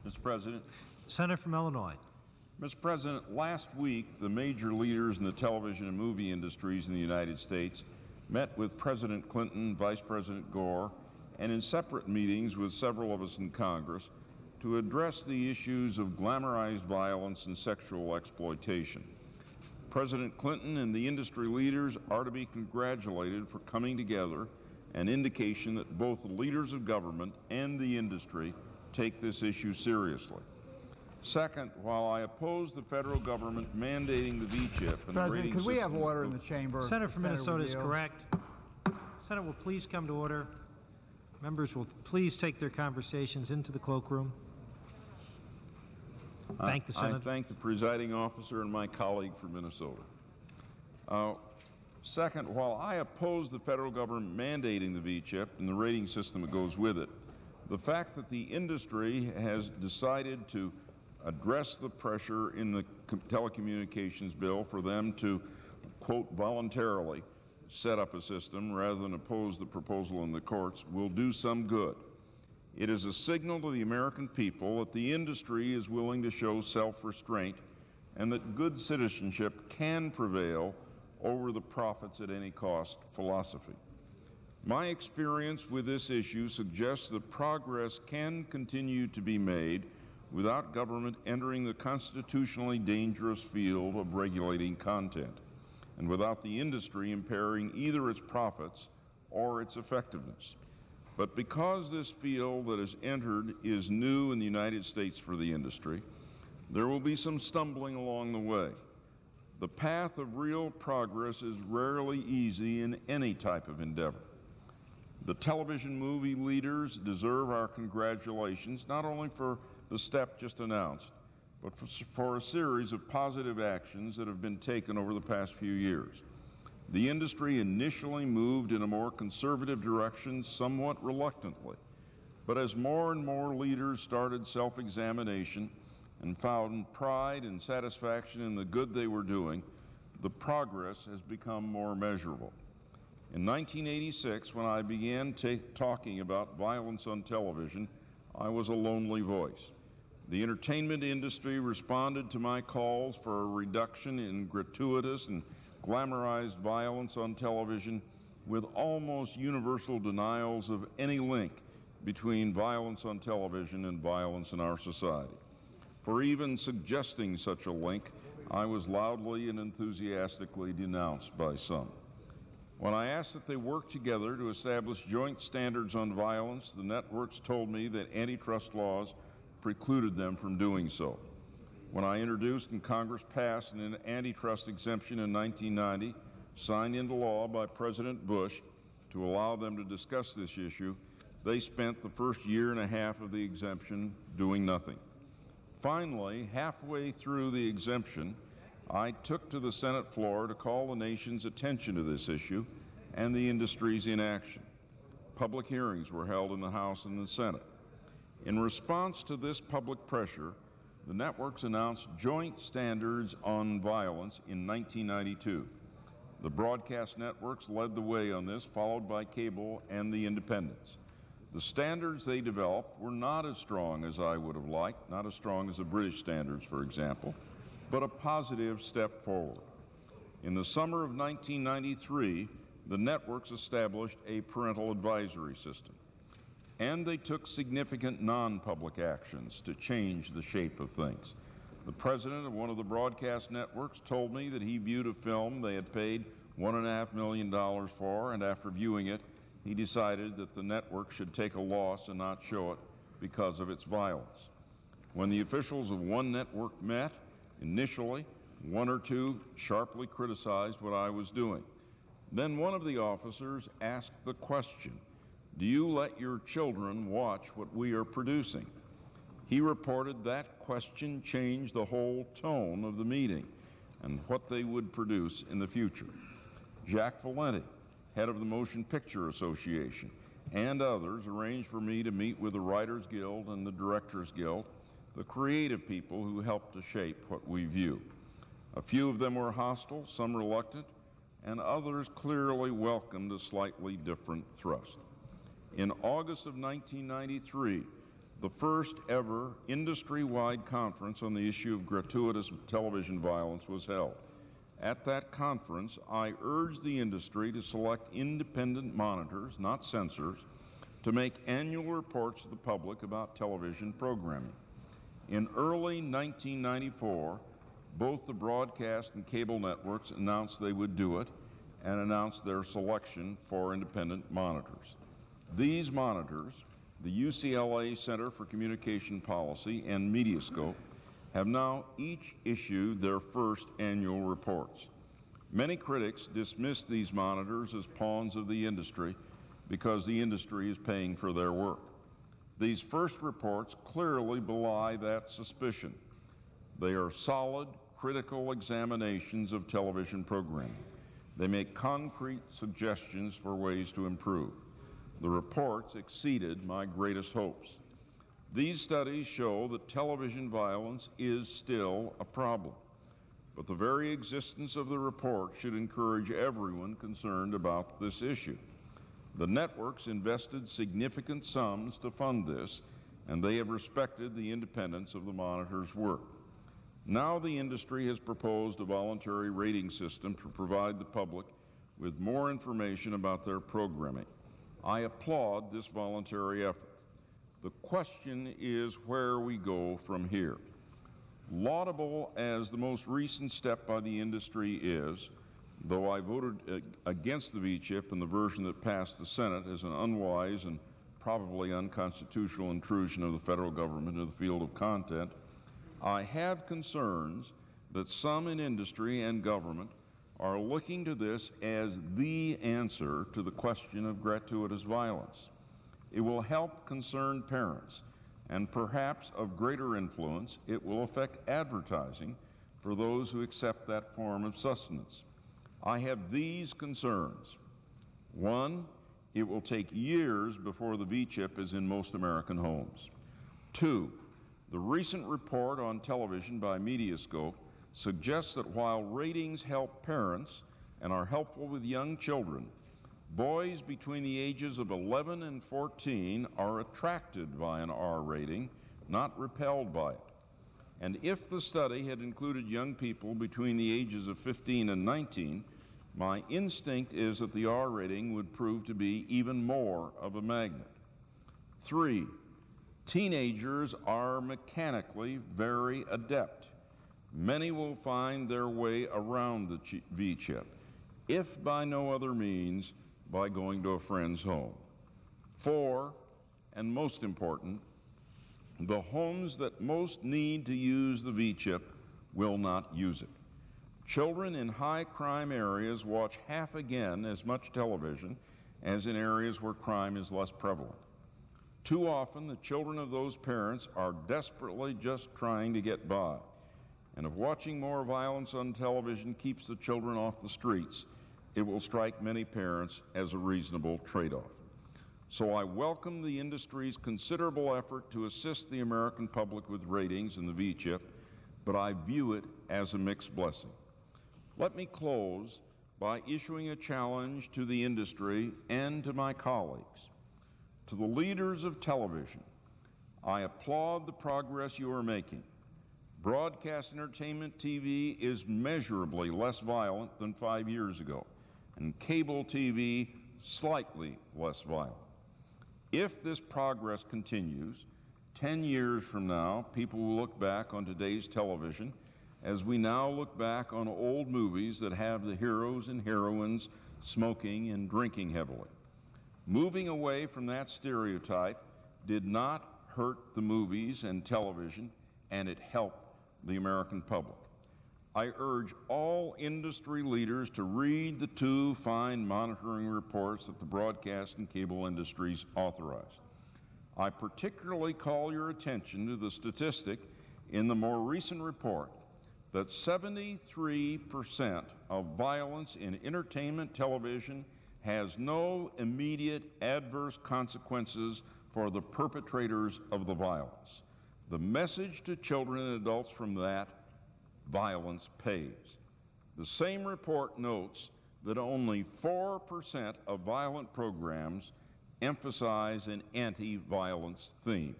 Mr. President. Senator from Illinois. Mr. President, last week, the major leaders in the television and movie industries in the United States met with President Clinton, Vice President Gore, and in separate meetings with several of us in Congress to address the issues of glamorized violence and sexual exploitation. President Clinton and the industry leaders are to be congratulated for coming together, an indication that both the leaders of government and the industry take this issue seriously. Second, while I oppose the federal government mandating the V-chip and the rating President, could we have order in the chamber? Senator from Minnesota is correct. Senate will please come to order. Members will please take their conversations into the cloakroom. Thank the Senator. I thank the presiding officer and my colleague from Minnesota. Second, while I oppose the federal government mandating the V-chip and the rating system that goes with it, the fact that the industry has decided to address the pressure in the telecommunications bill for them to, quote, voluntarily set up a system rather than oppose the proposal in the courts will do some good. It is a signal to the American people that the industry is willing to show self-restraint and that good citizenship can prevail over the profits at any cost philosophy. My experience with this issue suggests that progress can continue to be made without government entering the constitutionally dangerous field of regulating content, and without the industry impairing either its profits or its effectiveness. But because this field that is entered is new in the United States for the industry, there will be some stumbling along the way. The path of real progress is rarely easy in any type of endeavor. The television movie leaders deserve our congratulations, not only for the step just announced, but for a series of positive actions that have been taken over the past few years. The industry initially moved in a more conservative direction somewhat reluctantly, but as more and more leaders started self-examination and found pride and satisfaction in the good they were doing, the progress has become more measurable. In 1986, when I began talking about violence on television, I was a lonely voice. The entertainment industry responded to my calls for a reduction in gratuitous and glamorized violence on television with almost universal denials of any link between violence on television and violence in our society. For even suggesting such a link, I was loudly and enthusiastically denounced by some. When I asked that they work together to establish joint standards on violence, the networks told me that antitrust laws precluded them from doing so. When I introduced and Congress passed an antitrust exemption in 1990, signed into law by President Bush to allow them to discuss this issue, they spent the first year and a half of the exemption doing nothing. Finally, halfway through the exemption, I took to the Senate floor to call the nation's attention to this issue and the industry's inaction. Public hearings were held in the House and the Senate. In response to this public pressure, the networks announced joint standards on violence in 1992. The broadcast networks led the way on this, followed by cable and the independents. The standards they developed were not as strong as I would have liked, not as strong as the British standards, for example, but a positive step forward. In the summer of 1993, the networks established a parental advisory system, and they took significant non-public actions to change the shape of things. The president of one of the broadcast networks told me that he viewed a film they had paid $1.5 million for, and after viewing it, he decided that the network should take a loss and not show it because of its violence. When the officials of one network met, initially, one or two sharply criticized what I was doing. Then one of the officers asked the question, "Do you let your children watch what we are producing?" He reported that question changed the whole tone of the meeting and what they would produce in the future. Jack Valenti, head of the Motion Picture Association, and others arranged for me to meet with the Writers Guild and the Directors Guild, the creative people who helped to shape what we view. A few of them were hostile, some reluctant, and others clearly welcomed a slightly different thrust. In August of 1993, the first ever industry-wide conference on the issue of gratuitous television violence was held. At that conference, I urged the industry to select independent monitors, not censors, to make annual reports to the public about television programming. In early 1994, both the broadcast and cable networks announced they would do it and announced their selection for independent monitors. These monitors, the UCLA Center for Communication Policy and Mediascope, have now each issued their first annual reports. Many critics dismiss these monitors as pawns of the industry because the industry is paying for their work. These first reports clearly belie that suspicion. They are solid, critical examinations of television programming. They make concrete suggestions for ways to improve. The reports exceeded my greatest hopes. These studies show that television violence is still a problem, but the very existence of the report should encourage everyone concerned about this issue. The networks invested significant sums to fund this, and they have respected the independence of the monitor's work. Now the industry has proposed a voluntary rating system to provide the public with more information about their programming. I applaud this voluntary effort. The question is where we go from here. Laudable as the most recent step by the industry is, though I voted against the V-chip in the version that passed the Senate as an unwise and probably unconstitutional intrusion of the federal government into the field of content, I have concerns that some in industry and government are looking to this as the answer to the question of gratuitous violence. It will help concerned parents, and perhaps of greater influence, it will affect advertising for those who accept that form of sustenance. I have these concerns. One, it will take years before the V-chip is in most American homes. Two, the recent report on television by Mediascope suggests that while ratings help parents and are helpful with young children, boys between the ages of 11 and 14 are attracted by an R rating, not repelled by it. And if the study had included young people between the ages of 15 and 19, my instinct is that the R rating would prove to be even more of a magnet. Three, teenagers are mechanically very adept. Many will find their way around the V-chip, if by no other means, by going to a friend's home. Four, and most important, the homes that most need to use the V-chip will not use it. Children in high-crime areas watch half again as much television as in areas where crime is less prevalent. Too often, the children of those parents are desperately just trying to get by. And if watching more violence on television keeps the children off the streets, it will strike many parents as a reasonable trade-off. So I welcome the industry's considerable effort to assist the American public with ratings in the V-chip, but I view it as a mixed blessing. Let me close by issuing a challenge to the industry and to my colleagues. To the leaders of television, I applaud the progress you are making. Broadcast entertainment TV is measurably less violent than 5 years ago, and cable TV slightly less violent. If this progress continues, 10 years from now, people will look back on today's television as we now look back on old movies that have the heroes and heroines smoking and drinking heavily. Moving away from that stereotype did not hurt the movies and television, and it helped the American public. I urge all industry leaders to read the two fine monitoring reports that the broadcast and cable industries authorized. I particularly call your attention to the statistic in the more recent report that 73% of violence in entertainment television has no immediate adverse consequences for the perpetrators of the violence. The message to children and adults from that: violence pays. The same report notes that only 4% of violent programs emphasize an anti-violence theme.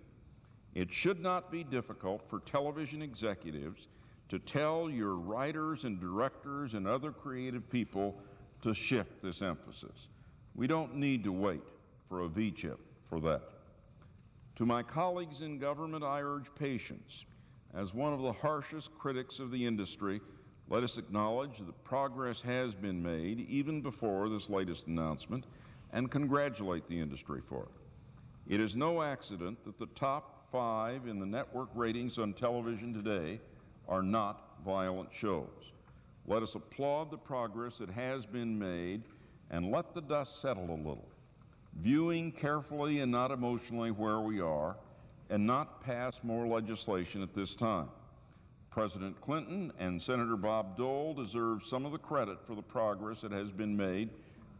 It should not be difficult for television executives to tell your writers and directors and other creative people to shift this emphasis. We don't need to wait for a V-chip for that. To my colleagues in government, I urge patience. As one of the harshest critics of the industry, let us acknowledge that progress has been made even before this latest announcement and congratulate the industry for it. It is no accident that the top 5 in the network ratings on television today are not violent shows. Let us applaud the progress that has been made and let the dust settle a little, viewing carefully and not emotionally where we are, and not pass more legislation at this time. President Clinton and Senator Bob Dole deserve some of the credit for the progress that has been made,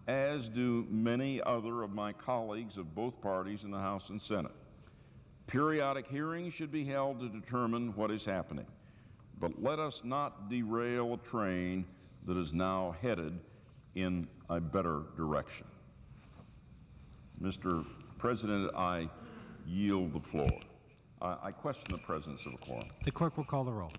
as do many other of my colleagues of both parties in the House and Senate. Periodic hearings should be held to determine what is happening, but let us not derail a train that is now headed in a better direction. Mr. President, I yield the floor. I question the presence of a quorum. The clerk will call the roll.